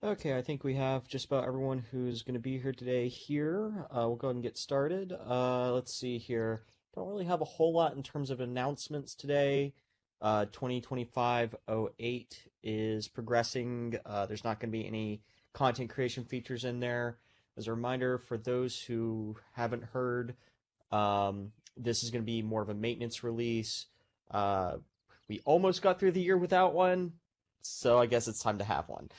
Okay, I think we have just about everyone who's going to be here today here. We'll go ahead and get started. Let's see here. Don't really have a whole lot in terms of announcements today. 2025-08 is progressing. There's not going to be any content creation features in there. As a reminder, for those who haven't heard, this is going to be more of a maintenance release. Uh, we almost got through the year without one, so I guess it's time to have one.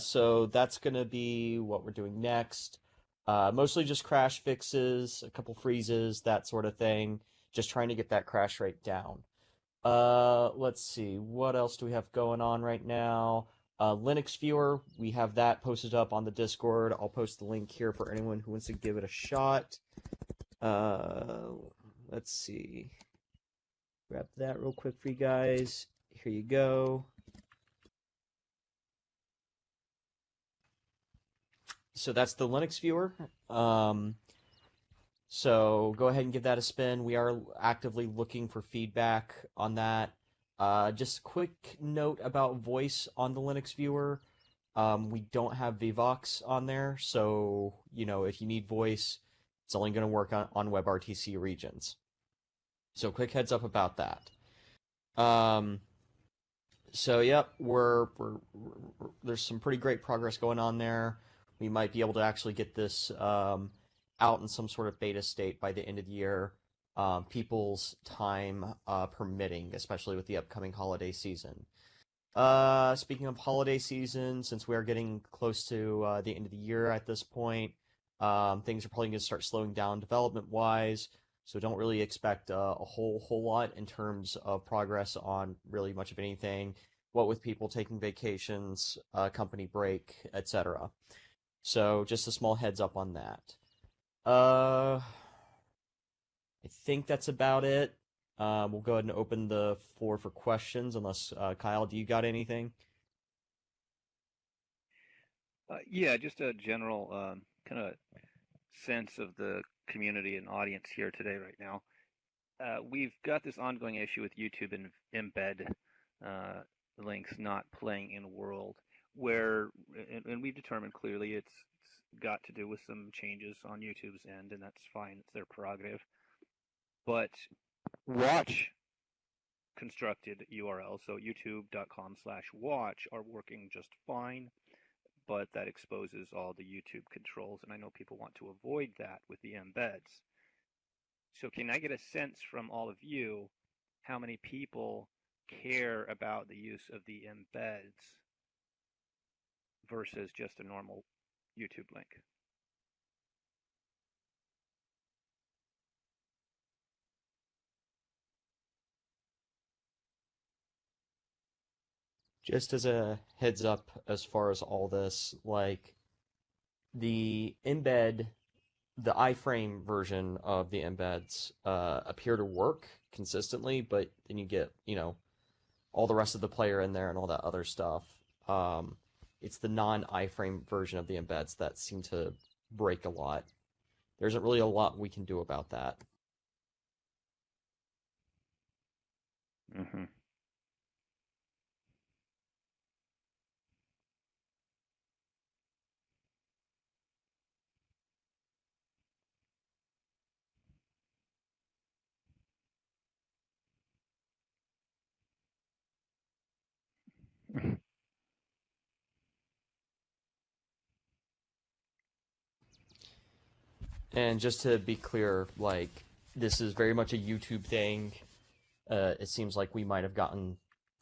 So that's going to be what we're doing next. Mostly just crash fixes, a couple freezes, that sort of thing. Just trying to get that crash rate down. Let's see, what else do we have going on right now? Linux Viewer, we have that posted up on the Discord. I'll post the link here for anyone who wants to give it a shot. Uh, let's see. Grab that real quick for you guys. Here you go. So that's the Linux viewer. So go ahead and give that a spin. We are actively looking for feedback on that. Just a quick note about voice on the Linux viewer. We don't have Vivox on there, so if you need voice, it's only going to work on WebRTC regions. So quick heads up about that. So yep, there's some pretty great progress going on there. We might be able to actually get this out in some sort of beta state by the end of the year, people's time permitting, especially with the upcoming holiday season. Speaking of holiday season, since we are getting close to the end of the year at this point, things are probably going to start slowing down development-wise, so don't really expect a whole lot in terms of progress on really much of anything, what with people taking vacations, company break, etc. So just a small heads up on that. I think that's about it. We'll go ahead and open the floor for questions, unless Kyle, do you got anything? Yeah, just a general kind of sense of the community and audience here today, right now. We've got this ongoing issue with YouTube and embed links not playing in world, where, and we've determined clearly it's got to do with some changes on YouTube's end, and that's fine, it's their prerogative. But watch constructed URLs, so youtube.com/watch, are working just fine, but that exposes all the YouTube controls, and I know people want to avoid that with the embeds. So can I get a sense from all of you how many people care about the use of the embeds versus just a normal YouTube link? Just as a heads up, as far as all this, like the embed, the iframe version of the embeds appear to work consistently, but then you get, all the rest of the player in there and all that other stuff. It's the non-iframe version of the embeds that seem to break a lot. There isn't really a lot we can do about that. Mm-hmm. And just to be clear, like, this is very much a YouTube thing. It seems like we might have gotten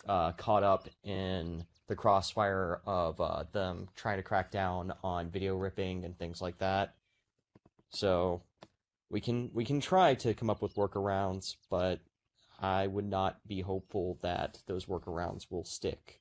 caught up in the crossfire of them trying to crack down on video ripping and things like that. So we can try to come up with workarounds, but I would not be hopeful that those workarounds will stick.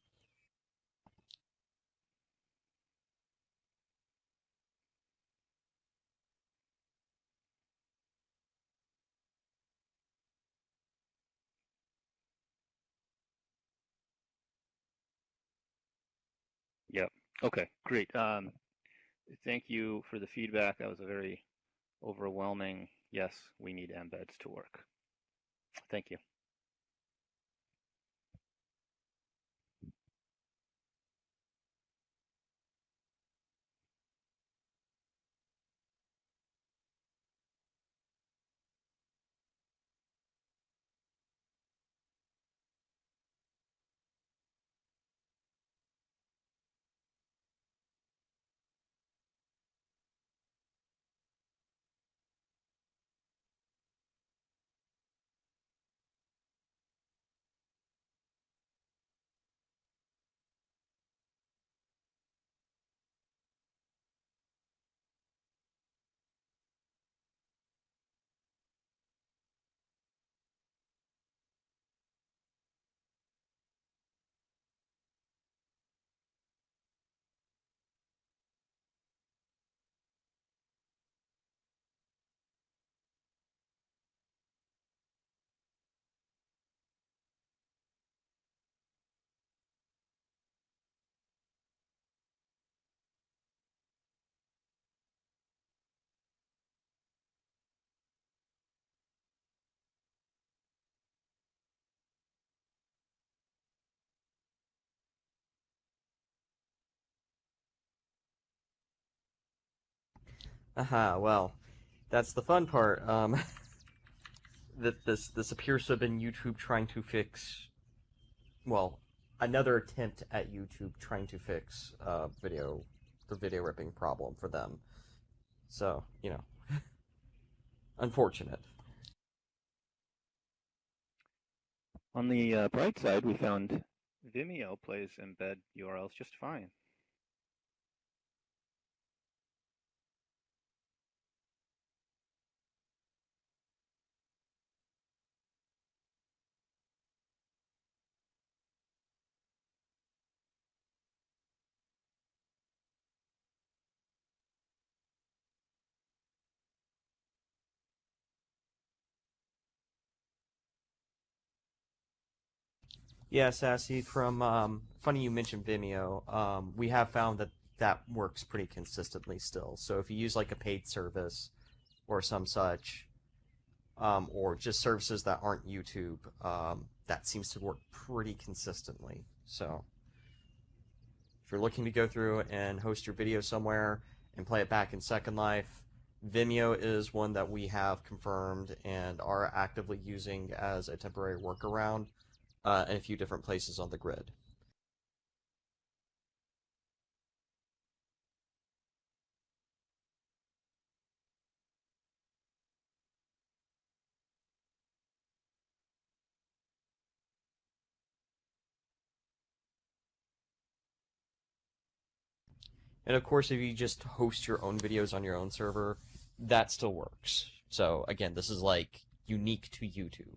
Yep. Okay, great. Thank you for the feedback. That was a very overwhelming, yes, we need embeds to work. Thank you. Aha, well, that's the fun part. That this appears to have been YouTube trying to fix, well, another attempt at YouTube trying to fix the video ripping problem for them. So, unfortunate. On the bright side, we found Vimeo plays embed URLs just fine. Yeah, Sassy, from funny you mentioned Vimeo. We have found that that works pretty consistently still. So if you use like a paid service or some such, or just services that aren't YouTube, that seems to work pretty consistently. So if you're looking to go through and host your video somewhere and play it back in Second Life, Vimeo is one that we have confirmed and are actively using as a temporary workaround in a few different places on the grid. And of course, if you just host your own videos on your own server, that still works. So again, this is like unique to YouTube.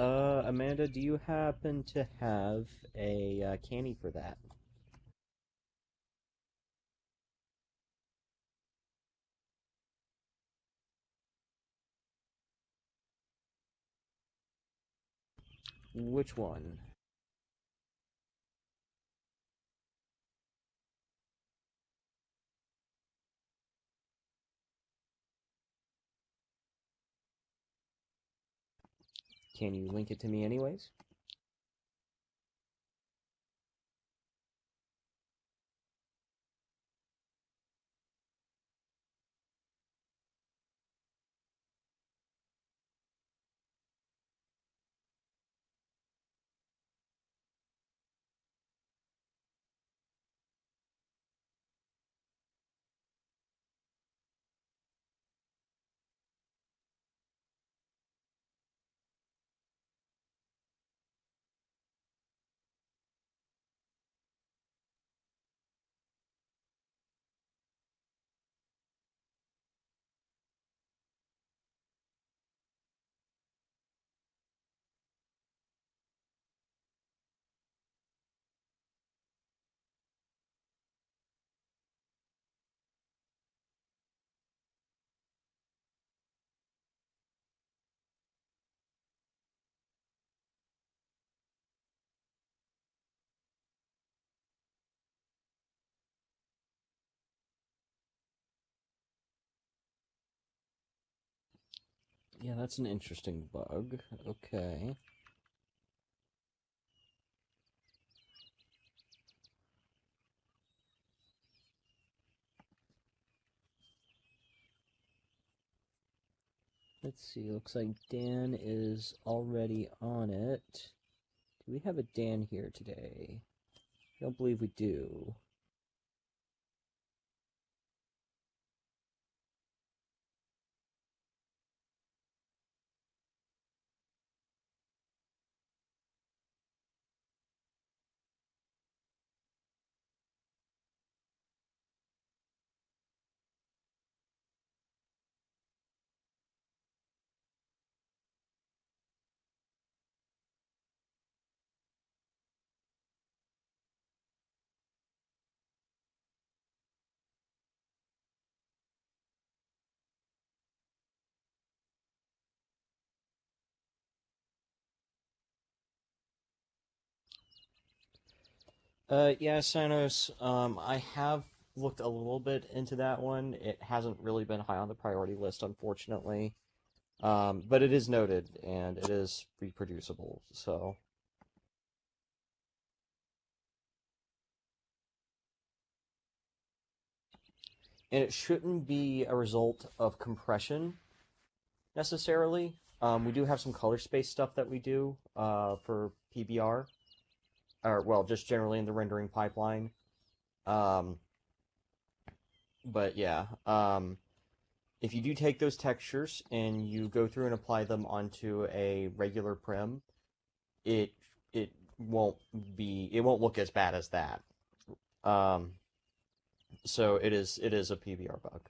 Amanda, do you happen to have a canny for that? Which one? Can you link it to me anyways? Yeah, that's an interesting bug. Okay. Let's see, looks like Dan is already on it. Do we have a Dan here today? I don't believe we do. Yeah, Sinos, I have looked a little bit into that one. It hasn't really been high on the priority list, unfortunately. But it is noted, and it is reproducible, so... And it shouldn't be a result of compression, necessarily. We do have some color space stuff that we do, for PBR, or, well, just generally in the rendering pipeline. Um, but yeah, if you do take those textures and you go through and apply them onto a regular prim, it it it won't look as bad as that. Um, so it is a PBR bug.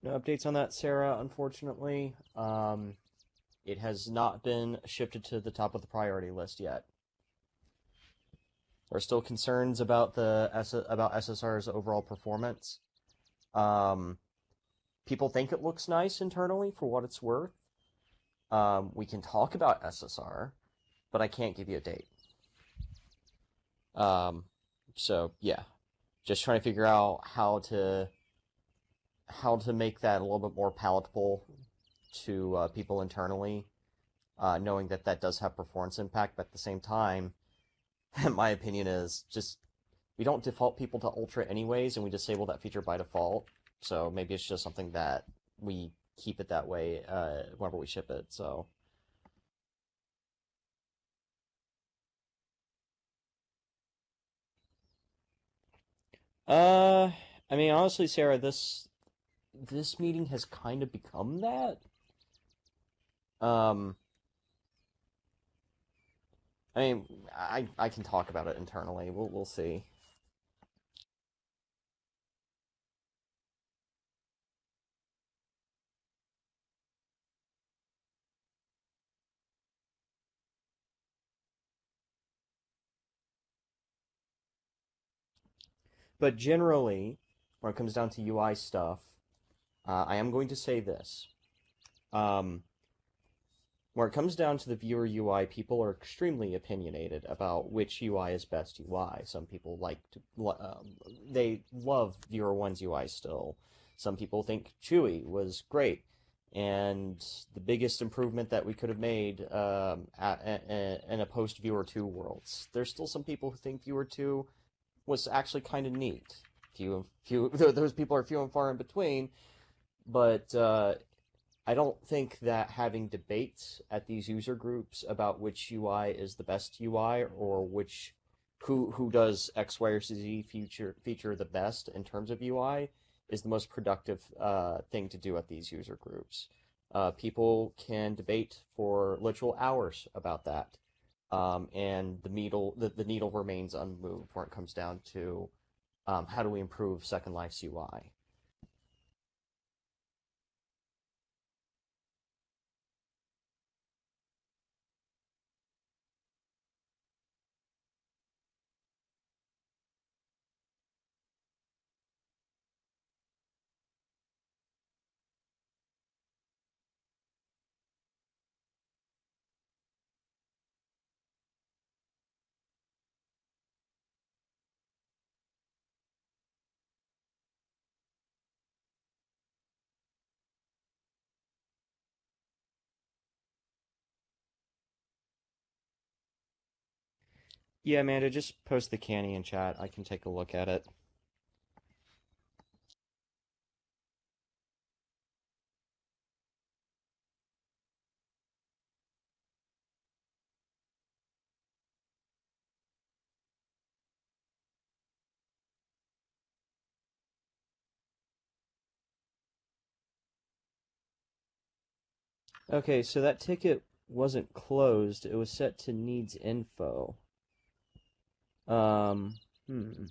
No updates on that, Sarah, unfortunately. It has not been shifted to the top of the priority list yet. There are still concerns about about SSR's overall performance. Um, People think it looks nice internally for what it's worth. We can talk about SSR, but I can't give you a date. Um, so yeah, just trying to figure out how to make that a little bit more palatable to people internally, knowing that that does have performance impact, but at the same time, my opinion is just we don't default people to Ultra anyways, and we disable that feature by default. So maybe it's just something that we keep it that way whenever we ship it. So, uh, I mean, honestly, Sarah, this meeting has kind of become that. Um, I mean, I can talk about it internally. We'll see. But generally, when it comes down to UI stuff, I am going to say this. Um, When it comes down to the viewer UI, people are extremely opinionated about which UI is best UI. Some people they love Viewer 1's UI still. Some people think Chewy was great. And the biggest improvement that we could have made in a post Viewer 2 worlds. There's still some people who think Viewer 2 was actually kind of neat. Those people are few and far in between, but I don't think that having debates at these user groups about which UI is the best UI or who does X, Y, or Z feature the best in terms of UI is the most productive thing to do at these user groups. People can debate for literal hours about that, and the needle remains unmoved when it comes down to how do we improve Second Life's UI. Yeah, Amanda, just post the canny in chat. I can take a look at it. Okay, so that ticket wasn't closed. It was set to needs info. Um, hmm.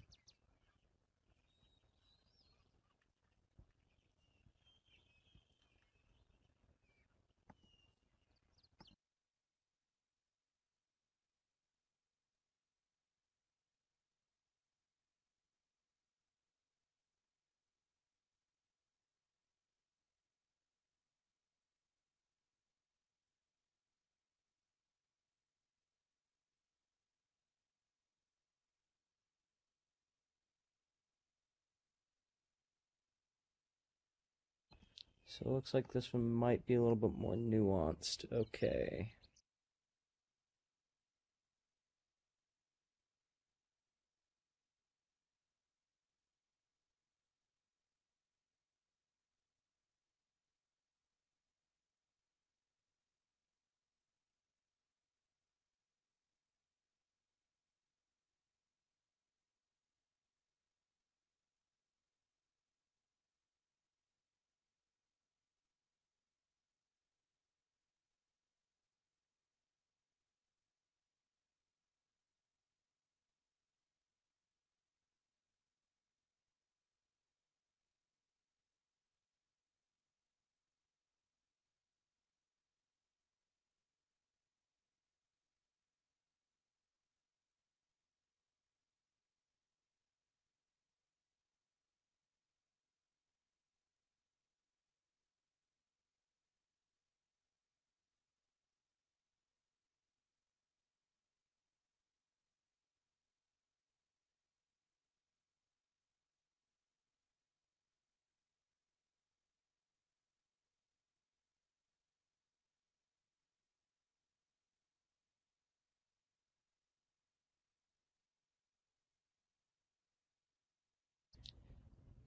So it looks like this one might be a little bit more nuanced. Okay.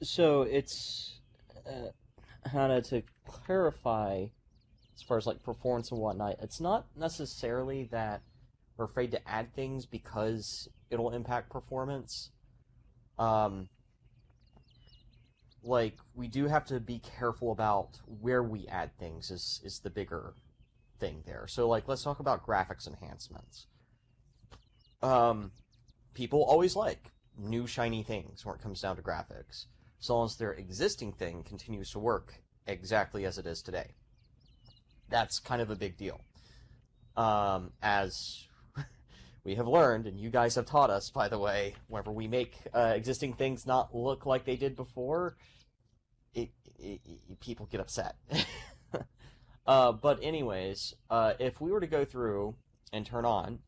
So it's Hannah, to clarify as far as like performance and whatnot. It's not necessarily that we're afraid to add things because it'll impact performance. Um, like we do have to be careful about where we add things is the bigger thing there. So like let's talk about graphics enhancements. Um, People always like new shiny things when it comes down to graphics, so long as their existing thing continues to work exactly as it is today. That's kind of a big deal. As we have learned, and you guys have taught us, by the way, whenever we make existing things not look like they did before, people get upset. But anyways, if we were to go through and turn on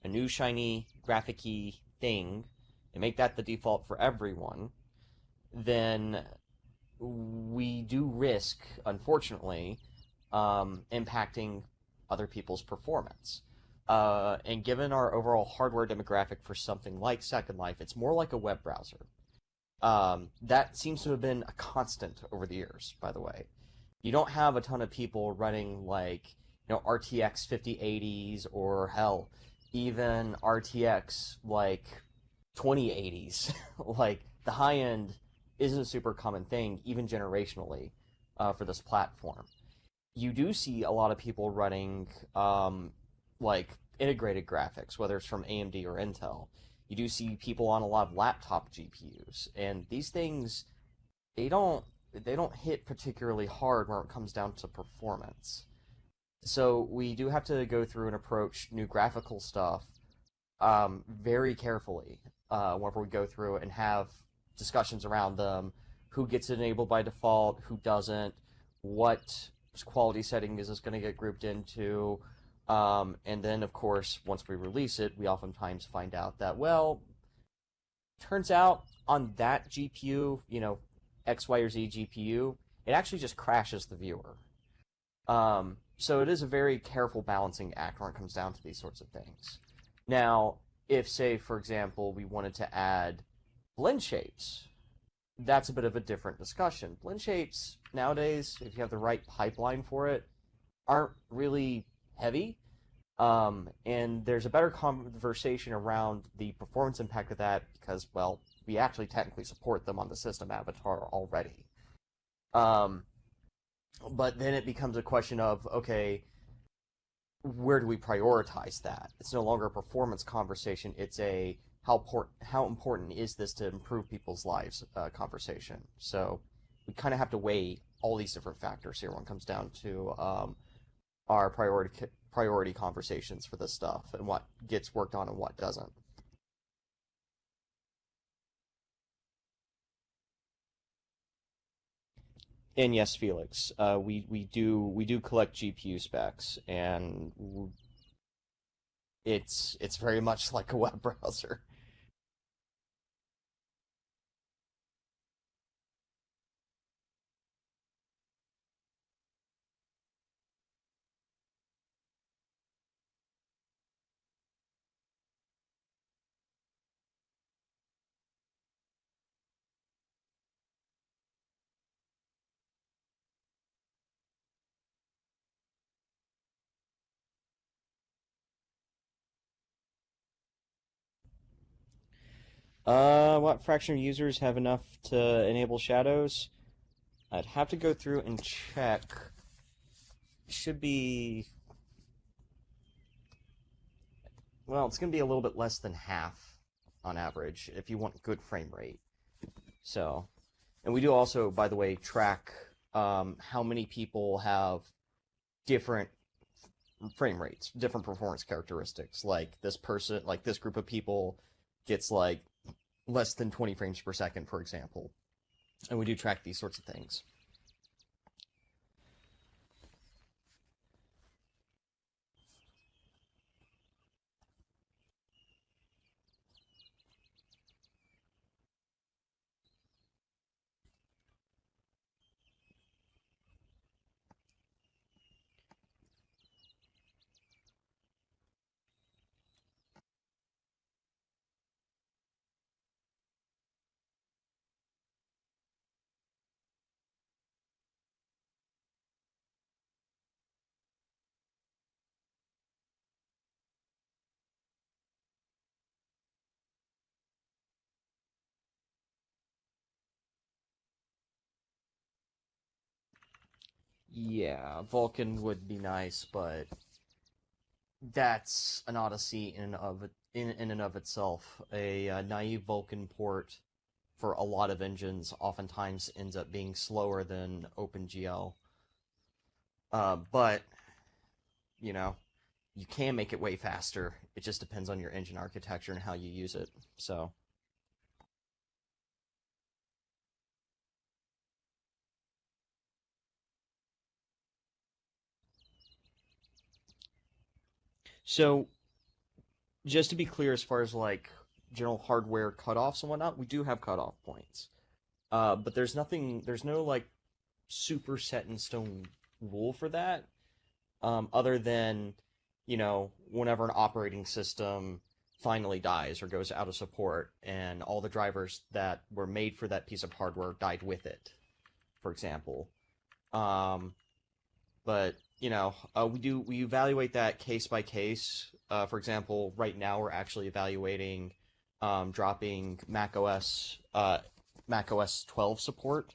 a new shiny graphic-y thing and make that the default for everyone, then we do risk, unfortunately, impacting other people's performance. And given our overall hardware demographic for something like Second Life, it's more like a web browser. That seems to have been a constant over the years, by the way. You don't have a ton of people running like, RTX 5080s or hell, even RTX like 2080s. Like the high end isn't a super common thing, even generationally, for this platform. You do see a lot of people running like integrated graphics, whether it's from AMD or Intel. You do see people on a lot of laptop GPUs, and these things they don't they don't hit particularly hard when it comes down to performance. So we do have to go through and approach new graphical stuff very carefully whenever we go through and have discussions around them. Who gets enabled by default? Who doesn't? What quality setting is this going to get grouped into? And then, of course, once we release it, we oftentimes find out that, well, turns out on that GPU, X, Y, or Z GPU, it actually just crashes the viewer. So it is a very careful balancing act when it comes down to these sorts of things. Now, if, say, for example, we wanted to add blend shapes, that's a bit of a different discussion. Blend shapes, nowadays, if you have the right pipeline for it, aren't really heavy. And there's a better conversation around the performance impact of that because, well, we actually technically support them on the system avatar already. Um, but then it becomes a question of, okay, where do we prioritize that? It's no longer a performance conversation. It's a how important is this to improve people's lives conversation. So we kind of have to weigh all these different factors here when it comes down to our priority conversations for this stuff and what gets worked on and what doesn't. And yes, Felix, we do collect GPU specs, and it's very much like a web browser. What fraction of users have enough to enable shadows? I'd have to go through and check. Should be, well, it's going to be a little bit less than half on average if you want good frame rate. So, and we do also, by the way, track how many people have different frame rates, different performance characteristics. Like this group of people gets like less than 20 frames per second, for example. And we do track these sorts of things. Yeah, Vulkan would be nice, but that's an odyssey in and of itself. A naive Vulkan port for a lot of engines oftentimes ends up being slower than OpenGL. But you know, you can make it way faster. It just depends on your engine architecture and how you use it. So just to be clear, as far as like general hardware cutoffs and whatnot, we do have cutoff points. But there's no like super set in stone rule for that. Other than, whenever an operating system finally dies or goes out of support, and all the drivers that were made for that piece of hardware died with it, for example. Um, but we evaluate that case by case. For example, right now we're actually evaluating dropping Mac OS 12 support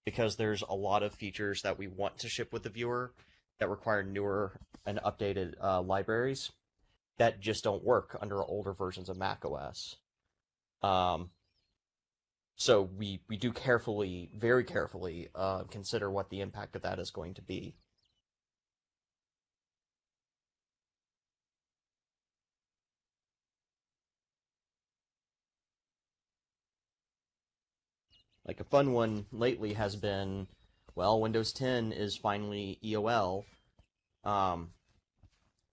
because there's a lot of features that we want to ship with the viewer that require newer and updated libraries that just don't work under older versions of Mac OS. Um, so we do carefully, very carefully, consider what the impact of that is going to be. Like a fun one lately has been, well, Windows 10 is finally EOL. Um,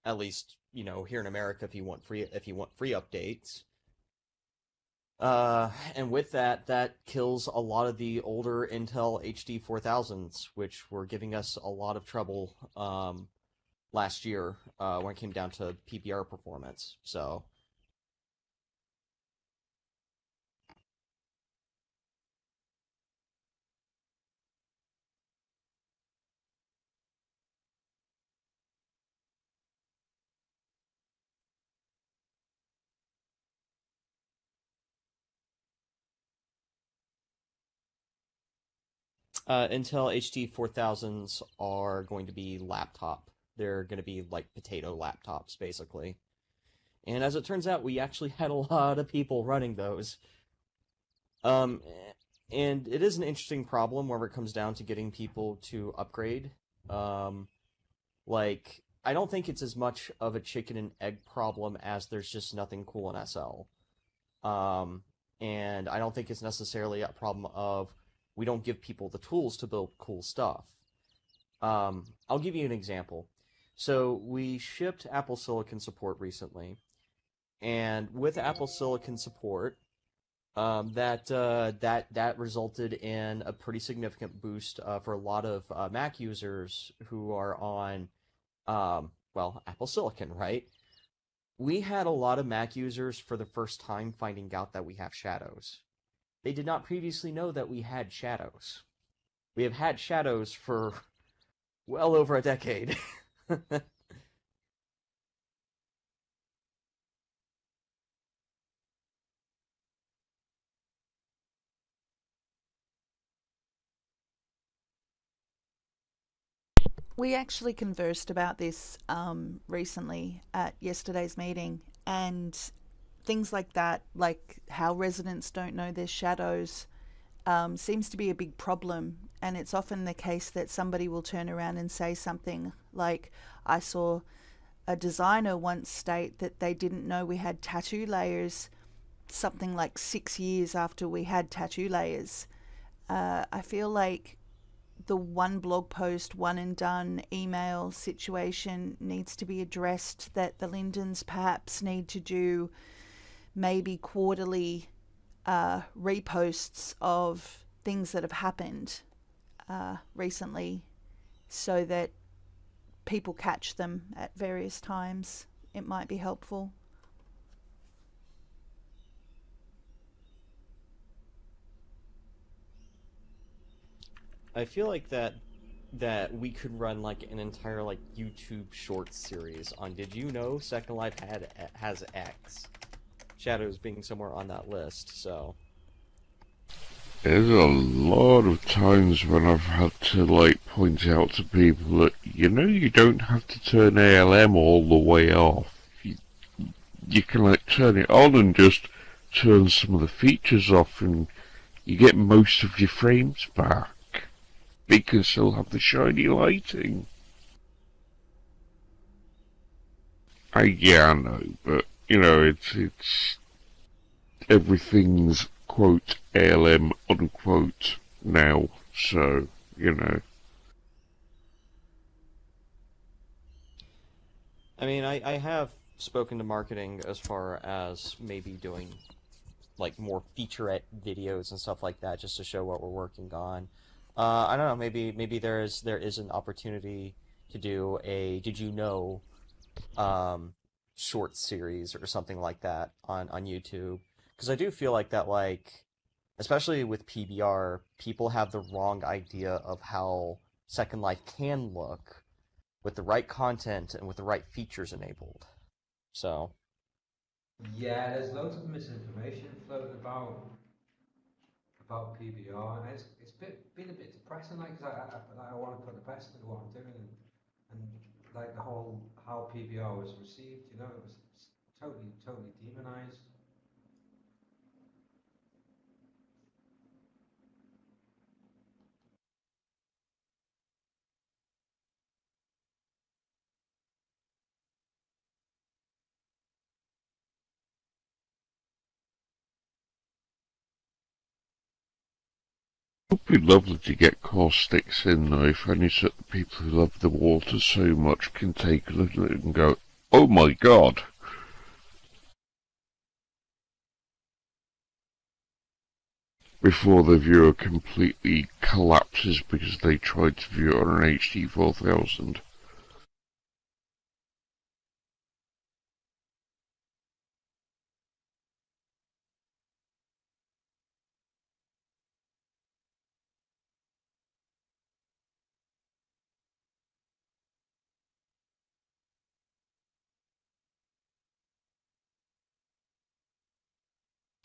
at least here in America, if you want free updates. And with that, that kills a lot of the older Intel HD 4000s, which were giving us a lot of trouble last year when it came down to PPR performance. So Intel HD 4000s are going to be laptop. They're going to be like potato laptops, basically. And as it turns out, we actually had a lot of people running those. Um, and it is an interesting problem whenever it comes down to getting people to upgrade. Um, I don't think it's as much of a chicken and egg problem as there's just nothing cool in SL. Um, and I don't think it's necessarily a problem of we don't give people the tools to build cool stuff. I'll give you an example. So we shipped Apple Silicon support recently, and with Apple Silicon support, that resulted in a pretty significant boost for a lot of Mac users who are on Apple Silicon, right? We had a lot of Mac users for the first time finding out that we have shadows. They did not previously know that we had shadows. We have had shadows for well over a decade. We actually conversed about this recently at yesterday's meeting, and things like that, like how residents don't know their shadows, seems to be a big problem. And it's often the case that somebody will turn around and say something like, I saw a designer once state that they didn't know we had tattoo layers something like 6 years after we had tattoo layers. I feel like the one blog post, one and done email situation needs to be addressed, that the Lindens perhaps need to do maybe quarterly reposts of things that have happened recently so that people catch them at various times. It might be helpful. I feel like that we could run like an entire like YouTube short series on did you know Second Life has X? Shadows being somewhere on that list, so There's a lot of times when I've had to like point out to people that you don't have to turn ALM all the way off. You can like turn it on and just turn some of the features off, and you get most of your frames back. But you can still have the shiny lighting. Yeah, I know, but it's everything's quote ALM unquote now, so. I mean, I have spoken to marketing as far as maybe doing like more featurette videos and stuff like that, just to show what we're working on. I don't know. Maybe there is an opportunity to do a did you know um, short series or something like that on YouTube, because I do feel like that, like especially with PBR, people have the wrong idea of how Second Life can look with the right content and with the right features enabled. So, Yeah, there's loads of misinformation floating about PBR, and been a bit depressing. Like, 'cause I want to put the best into what I'm doing, and like the whole how PBR was received. It was totally demonized. It would be lovely to get caustics in though, if only so that the people who love the water so much can take a look at it and go, oh my god! Before the viewer completely collapses because they tried to view it on an HD 4000.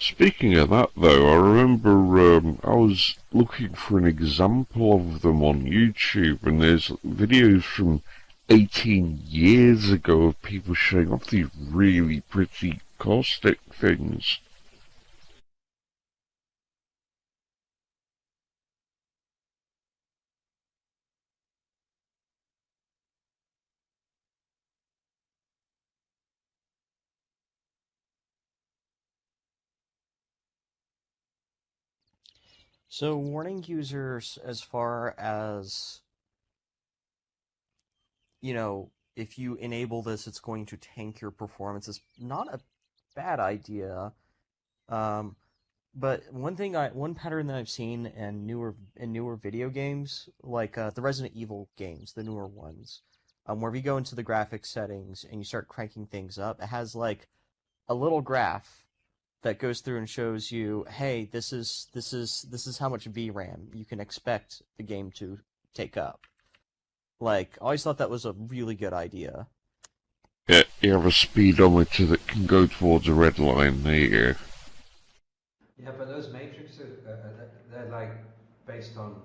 Speaking of that though, I remember I was looking for an example of them on YouTube, and there's videos from 18 years ago of people showing off these really pretty caustic things. so warning users as far as if you enable this, it's going to tank your performance is not a bad idea. Um, but one pattern that I've seen in newer video games, like the Resident Evil games, the newer ones, where you go into the graphics settings and you start cranking things up, it has like a little graph that goes through and shows you, hey, this is how much VRAM you can expect the game to take up. Like, I always thought that was a really good idea. Yeah, you have a speedometer that can go towards a red line, there you go. Yeah, but those matrices, they're like based on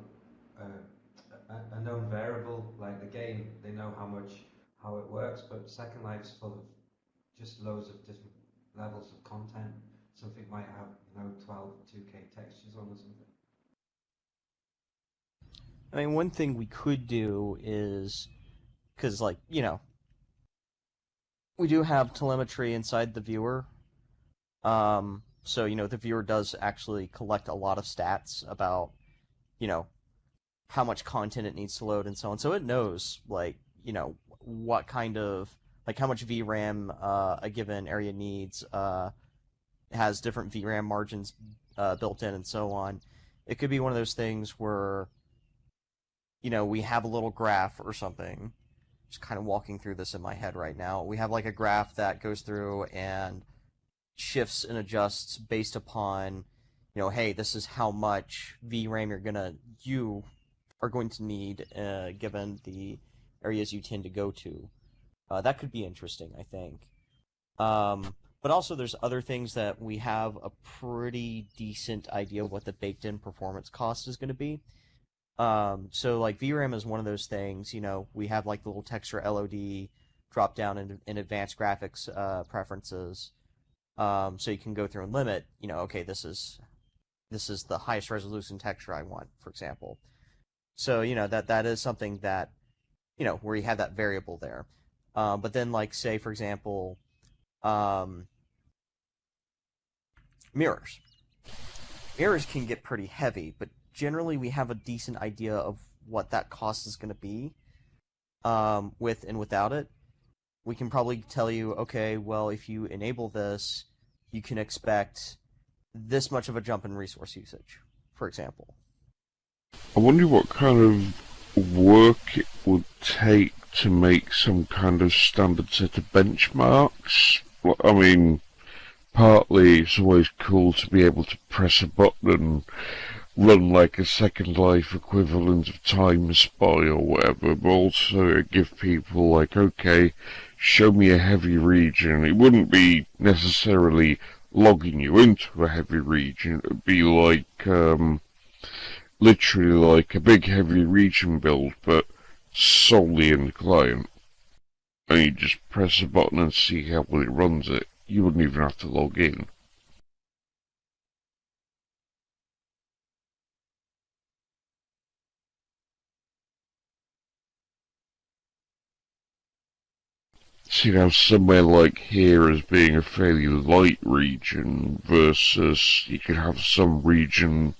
a known variable. Like the game, they know how it works, but Second Life's full of just loads of different levels of content. Something might have 12 2K textures on or something. I mean, one thing we could do is, because, like, we do have telemetry inside the viewer. So, the viewer does actually collect a lot of stats about, you know, how much content it needs to load and so on. So it knows, like, what kind of, like, how much VRAM a given area needs, has different VRAM margins built in and so on. It could be one of those things where, we have a little graph or something. Just kind of walking through this in my head right now. We have like a graph that goes through and shifts and adjusts based upon, hey, this is how much VRAM you are going to need given the areas you tend to go to. That could be interesting, I think. But also, there's other things that we have a pretty decent idea of what the baked-in performance cost is going to be. So like VRAM is one of those things. We have like the little texture LOD drop down in advanced graphics preferences. So you can go through and limit. Okay, this is the highest resolution texture I want, for example. So that is something that where you have that variable there. But then like say for example, um, mirrors. Mirrors can get pretty heavy, but generally we have a decent idea of what that cost is going to be with and without it. We can probably tell you, okay, well, if you enable this, you can expect this much of a jump in resource usage, for example. I wonder what kind of work it would take to make some kind of standard set of benchmarks. I mean, partly it's always cool to be able to press a button and run like a Second Life equivalent of Time Spy or whatever, but also give people like, okay, show me a heavy region. It wouldn't be necessarily logging you into a heavy region. It would be like, literally like a big heavy region build, but solely in the client. And you just press a button and see how well it runs it. You wouldn't even have to log in. See now somewhere like here as being a fairly light region versus you could have some region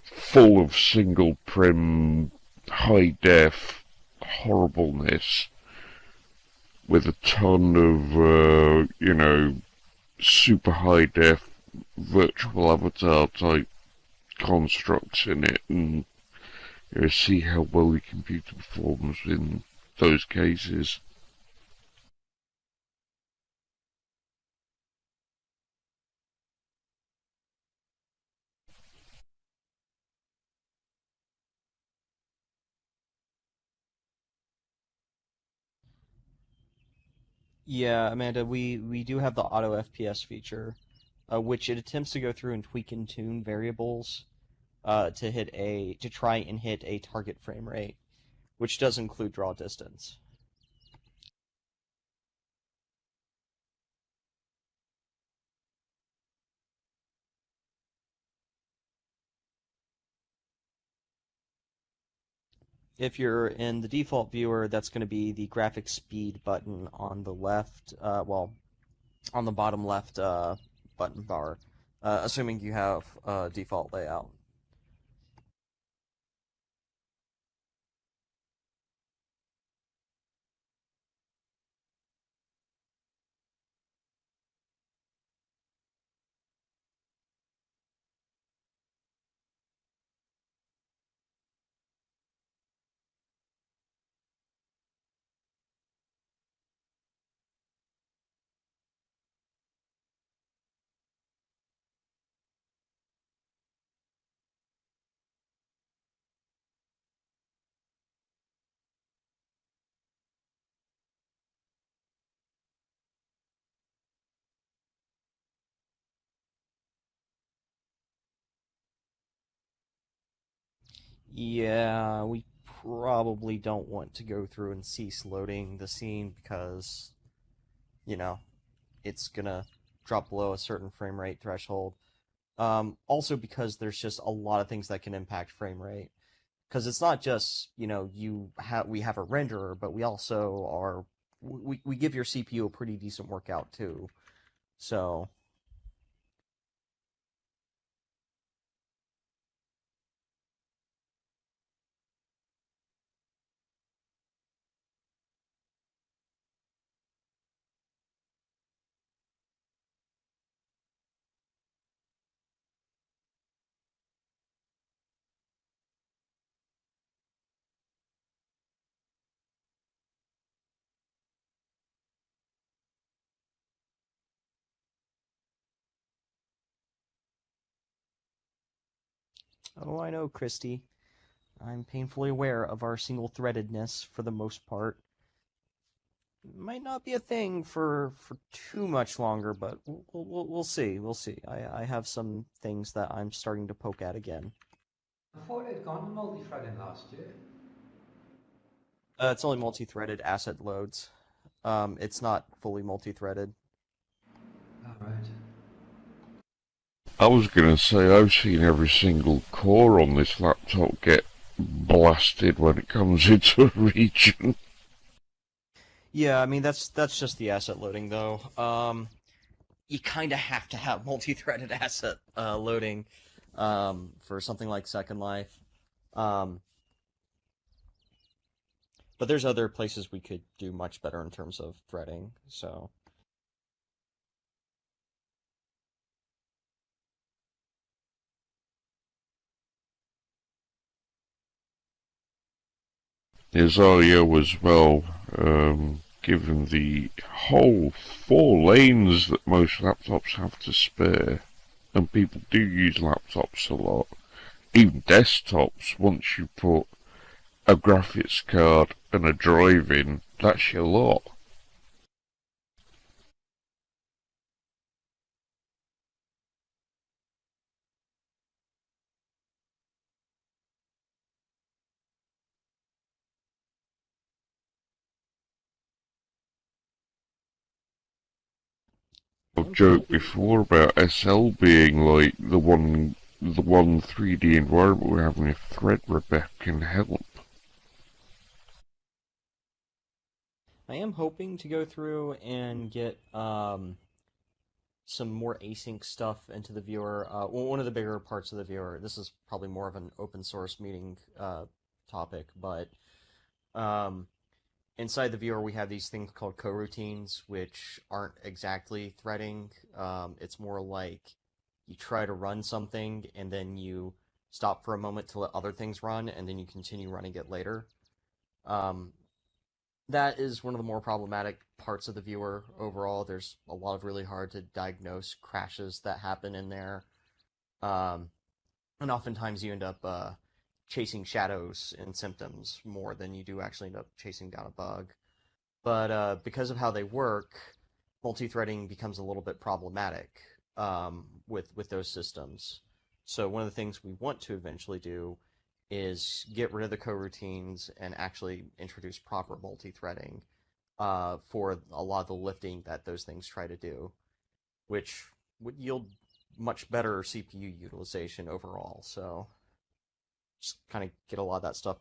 full of single prim high def horribleness with a ton of super high def virtual avatar type constructs in it, and see how well the computer performs in those cases. Yeah, Amanda, we do have the auto FPS feature, which it attempts to go through and tweak and tune variables to try and hit a target frame rate, which does include draw distance. If you're in the default viewer, that's going to be the graphic speed button on the left, on the bottom left button bar, assuming you have default layout. Yeah, we probably don't want to go through and cease loading the scene because, you know, it's gonna drop below a certain frame rate threshold. Also because there's just a lot of things that can impact frame rate. Because it's not just, we have a renderer, but we also we give your CPU a pretty decent workout too. So, oh, I know, Christy. I'm painfully aware of our single-threadedness for the most part. Might not be a thing for too much longer, but we'll see. We'll see. I have some things that I'm starting to poke at again. I thought it had gone to multi-threading last year. It's only multi-threaded asset loads. It's not fully multi-threaded. All right. I was gonna say, I've seen every single core on this laptop get blasted when it comes into a region. Yeah, I mean that's just the asset loading though. You kind of have to have multi-threaded asset loading for something like Second Life. Um, but there's other places we could do much better in terms of threading. So There's audio as well, given the whole 4 lanes that most laptops have to spare, and people do use laptops a lot. Even desktops, once you put a graphics card and a drive in, that's your lot. I've joked before about SL being like the one 3D environment we're having if Threadripper can help. I am hoping to go through and get some more async stuff into the viewer. One of the bigger parts of the viewer. This is probably more of an open source meeting topic, but um, inside the viewer we have these things called coroutines, which aren't exactly threading. It's more like you try to run something and then you stop for a moment to let other things run, and then you continue running it later. Um, that is one of the more problematic parts of the viewer overall. There's a lot of really hard to diagnose crashes that happen in there. Um, and oftentimes you end up chasing shadows and symptoms more than you do actually end up chasing down a bug. But because of how they work, multi-threading becomes a little bit problematic with those systems. So one of the things we want to eventually do is get rid of the coroutines and actually introduce proper multi-threading for a lot of the lifting that those things try to do, which would yield much better CPU utilization overall. So just kind of get a lot of that stuff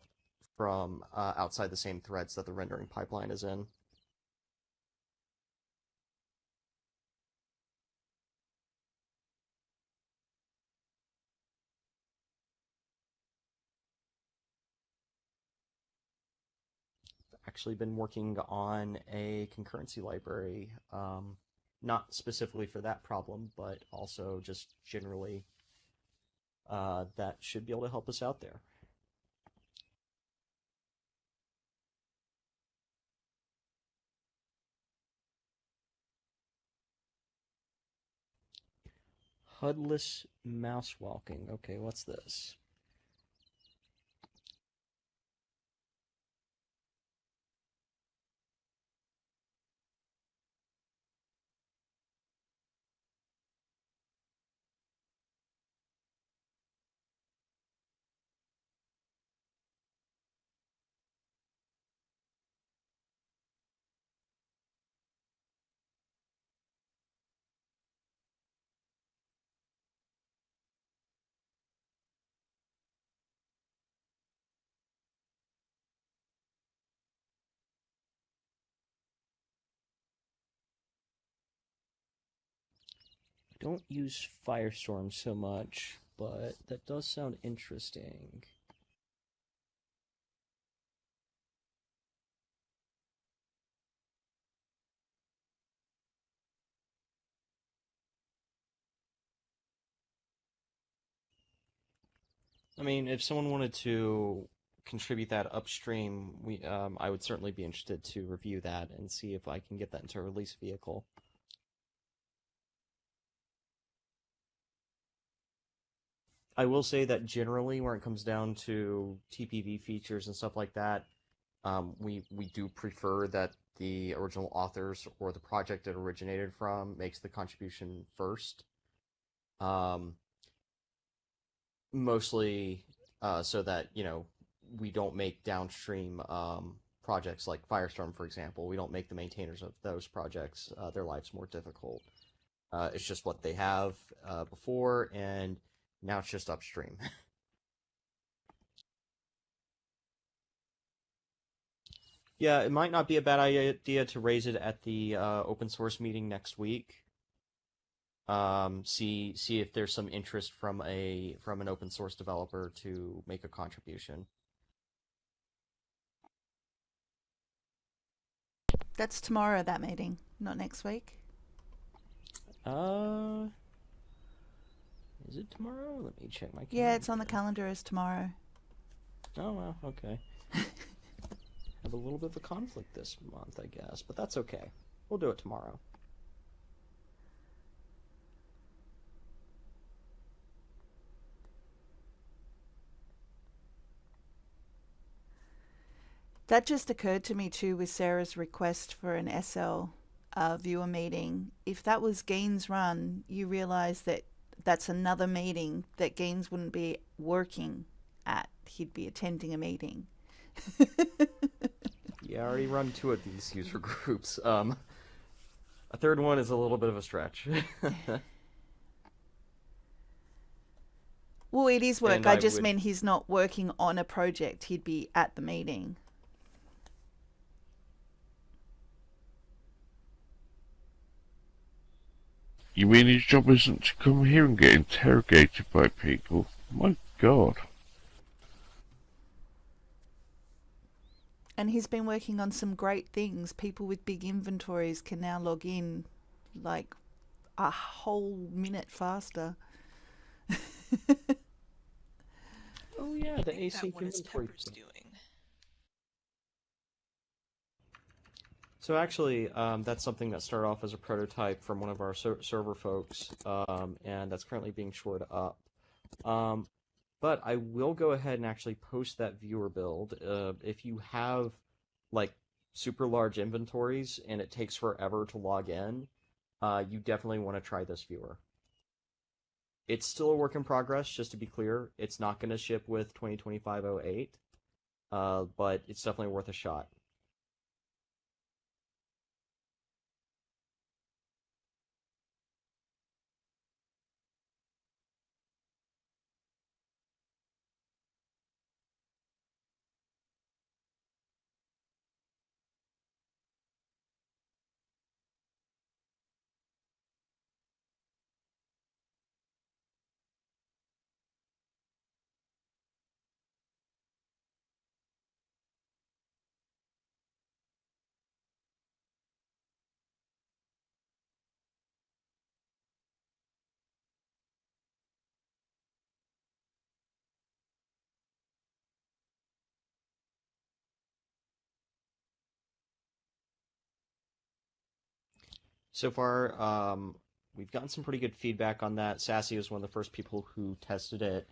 from outside the same threads that the rendering pipeline is in. Actually been working on a concurrency library, not specifically for that problem, but also just generally that should be able to help us out there. HUDless mouse walking. Okay, what's this? I don't use Firestorm so much, but that does sound interesting. I mean, if someone wanted to contribute that upstream, I would certainly be interested to review that and see if I can get that into a release vehicle. I will say that generally, when it comes down to TPV features and stuff like that, we do prefer that the original authors or the project it originated from makes the contribution first. Um, Mostly so that we don't make downstream projects like Firestorm, for example. We don't make the maintainers of those projects their lives more difficult. It's just what they have before, and now it's just upstream. Yeah, it might not be a bad idea to raise it at the open source meeting next week. See if there's some interest from an open source developer to make a contribution. That's tomorrow, that meeting, not next week. Is it tomorrow? Let me check my calendar. Yeah, it's on the calendar as tomorrow. Oh, well, okay. Have a little bit of a conflict this month, I guess, but that's okay. We'll do it tomorrow. That just occurred to me too with Sarah's request for an SL viewer meeting. If that was Gein's run, you realise that that's another meeting that Gaines wouldn't be working at. He'd be attending a meeting. Yeah, I already run 2 of these user groups. A third one is a little bit of a stretch. Well, it is work. And I I just would- meant he's not working on a project. He'd be at the meeting. You mean his job isn't to come here and get interrogated by people? My God. And he's been working on some great things. People with big inventories can now log in like a whole minute faster. Oh yeah, the I think async that one is inventory. Pepper's doing. So actually, that's something that started off as a prototype from one of our server folks, and that's currently being shored up. But I will go ahead and actually post that viewer build. If you have like super large inventories and it takes forever to log in, you definitely want to try this viewer. It's still a work in progress, just to be clear. It's not going to ship with 2025-08, but it's definitely worth a shot. So far, we've gotten some pretty good feedback on that. Sasy was one of the first people who tested it.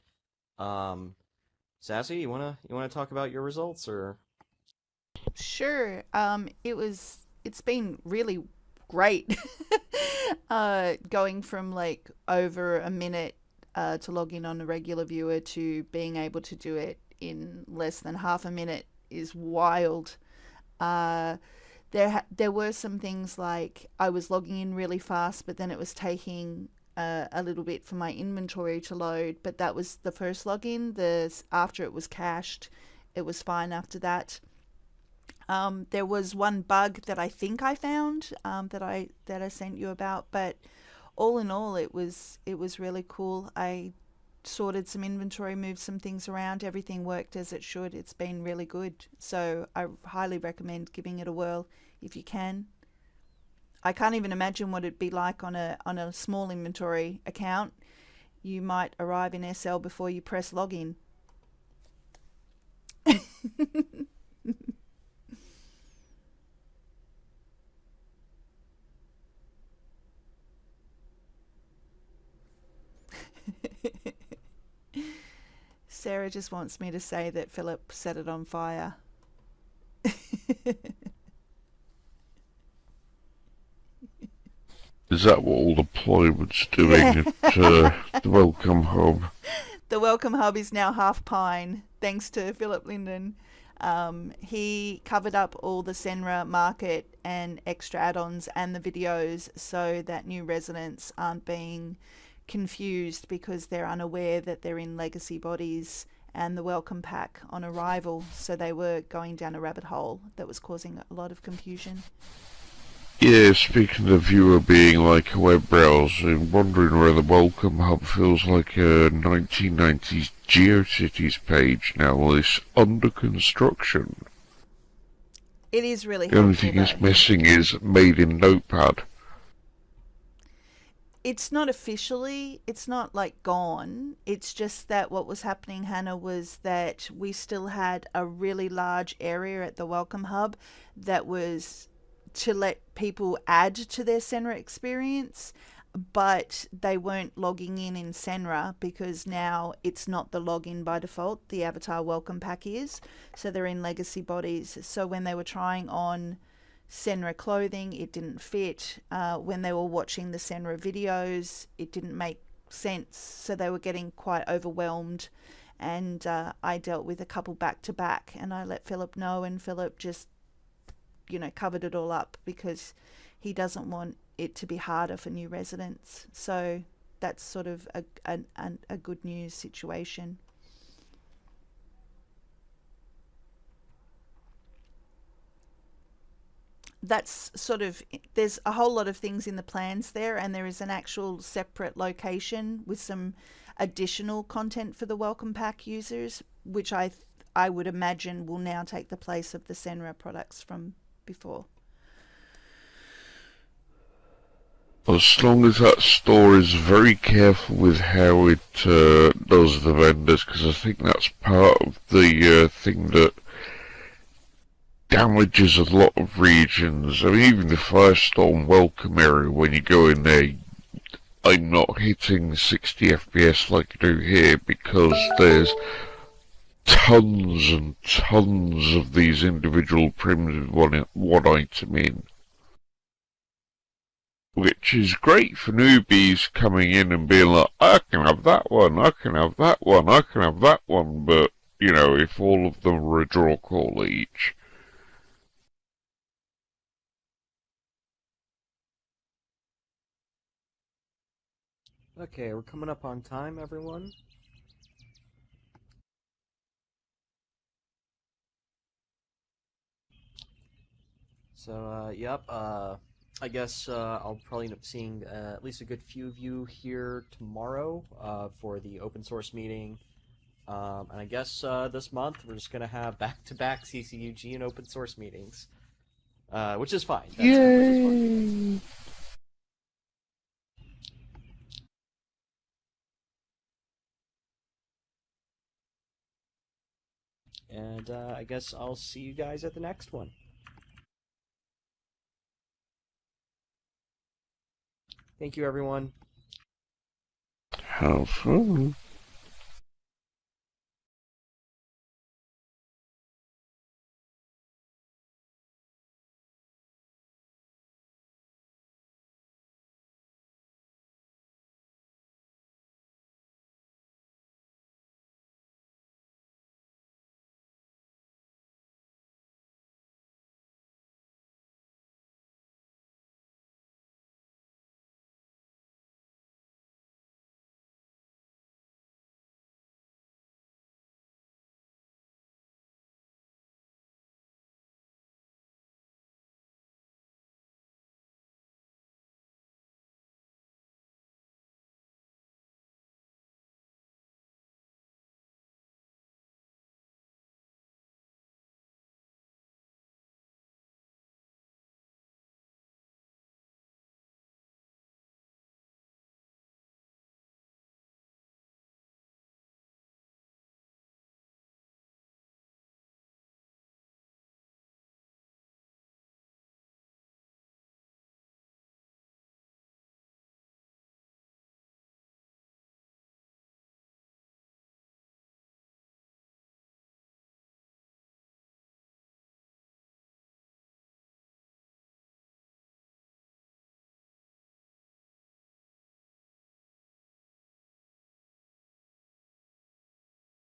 Sasy, you wanna talk about your results, or? Sure. It's been really great. Going from like over a minute to log in on a regular viewer to being able to do it in less than half a minute is wild. There were some things like I was logging in really fast, but then it was taking a little bit for my inventory to load. But that was the first login. After it was cached, it was fine after that. There was one bug that I think I found that I sent you about, but all in all, it was really cool. I sorted some inventory, moved some things around. Everything worked as it should. It's been really good. So I highly recommend giving it a whirl if you can. I can't even imagine what it'd be like on a small inventory account. You might arrive in SL before you press login. Sarah just wants me to say that Philip set it on fire. Is that what all the plywood's doing Yeah. at the Welcome Hub? The Welcome Hub is now half pine, thanks to Philip Linden. He covered up all the Senra market and extra add-ons and the videos so that new residents aren't being confused because they're unaware that they're in legacy bodies and the welcome pack on arrival. So they were going down a rabbit hole that was causing a lot of confusion. Yeah, speaking of viewer being like a web browser, I'm wondering where the Welcome Hub feels like a 1990s GeoCities page now. It's under construction. It is really The only helpful, thing it's though. missing is made in Notepad. It's not officially, it's not like gone. It's just that what was happening, Hannah, was that we still had a really large area at the Welcome Hub that was to let people add to their Senra experience, but they weren't logging in Senra because now it's not the login by default. The avatar welcome pack is. So they're in legacy bodies. So when they were trying on Senra clothing, it didn't fit. When they were watching the Senra videos, it didn't make sense. So they were getting quite overwhelmed. And I dealt with a couple back to back, and I let Philip know, and Philip just, covered it all up because he doesn't want it to be harder for new residents. So that's sort of a good news situation. That's sort of, there's a whole lot of things in the plans there, and there is an actual separate location with some additional content for the welcome pack users, which I would imagine will now take the place of the Senra products from before. As long as that store is very careful with how it does the vendors, because I think that's part of the thing that damages a lot of regions. I mean, even the Firestorm welcome area, when you go in there, I'm not hitting 60 FPS like you do here because there's tons and tons of these individual primitive one item in. Which is great for newbies coming in and being like, I can have that one, I can have that one, I can have that one, but, if all of them were a draw call each. Okay, we're coming up on time, everyone. So, yep, I guess I'll probably end up seeing at least a good few of you here tomorrow for the open source meeting. And I guess this month we're just going to have back-to-back CCUG and open source meetings, which is fine. That's Yay! And I guess I'll see you guys at the next one. Thank you, everyone. Have fun.